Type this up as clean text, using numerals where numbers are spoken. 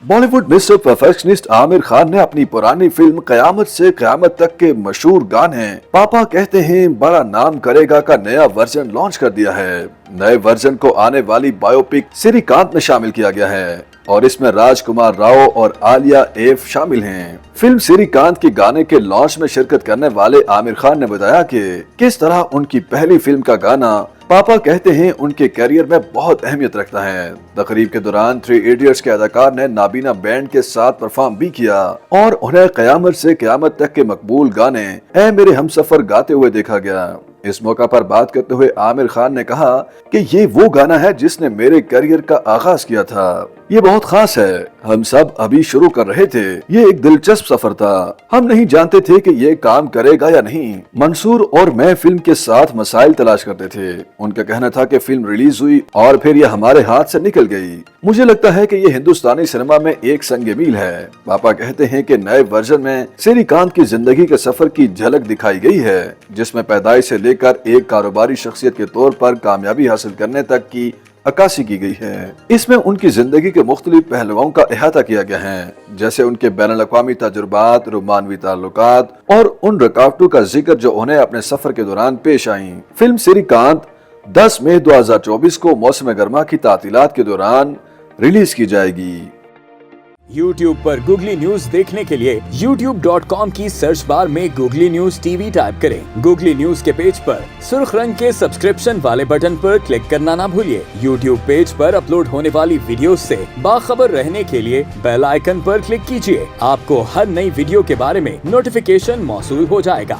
Bollywood mister perfectionist Aamir Khan ने अपनी पुरानी फिल्म कयामत से कयामत तक के मशहूर गाने पापा कहते हैं बड़ा नाम करेगा का नया वर्जन लॉन्च कर दिया है। नए वर्जन को आने वाली बायोपिक श्रीकांत में शामिल किया गया है और इसमें राजकुमार राव और आलिया एफ शामिल हैं। फिल्म श्रीकांत के गाने के लॉन्च में शिरकत करने वाले आमिर खान ने बताया कि किस तरह उनकी पहली फिल्म का गाना पापा कहते हैं उनके करियर में बहुत अहमियत रखता है। तकरीब के दौरान 3 इडियट्स के अदाकार ने नाबीना बैंड के साथ परफॉर्म भी किया और उन्हें कयामत से कयामत तक के मकबूल गाने ऐ मेरे हमसफर गाते हुए देखा गया। इस मौका पर बात करते हुए आमिर खान ने कहा कि ये वो गाना है जिसने मेरे करियर का आगाज किया था। ये बहुत खास है। हम सब अभी शुरू कर रहे थे। ये एक दिलचस्प सफर था। हम नहीं जानते थे कि ये काम करेगा या नहीं। मंसूर और मैं फिल्म के साथ मसाइल तलाश करते थे। उनका कहना था कि फिल्म रिलीज हुई और फिर ये हमारे हाथ से निकल गई। मुझे लगता है कि ये हिंदुस्तानी सिनेमा में एक संग मील है। पापा कहते हैं कि नए वर्जन में श्रीकांत की जिंदगी के सफर की झलक दिखाई गई है, जिसमें पैदाइश से लेकर एक कारोबारी शख्सियत के तौर पर कामयाबी हासिल करने तक की अक्कासी की गई है। इसमें उनकी जिंदगी के मुख्तलिफ पहलुओं का अहाता किया गया है, जैसे उनके बैनुल-अक़वामी तजुर्बात, रोमानवी ताल्लुकात और उन रुकावटों का जिक्र जो उन्हें अपने सफर के दौरान पेश आईं। फिल्म श्रीकांत 10 मई 2024 को मौसम गर्मा की तातीलात के दौरान रिलीज की जाएगी। YouTube पर गूगली न्यूज देखने के लिए youtube.com की सर्च बार में गूगली न्यूज टीवी टाइप करें। गूगली न्यूज के पेज पर सुर्ख रंग के सब्सक्रिप्शन वाले बटन पर क्लिक करना ना भूलिए। YouTube पेज पर अपलोड होने वाली वीडियो से बाखबर रहने के लिए बेल आइकन पर क्लिक कीजिए। आपको हर नई वीडियो के बारे में नोटिफिकेशन मौसूल हो जाएगा।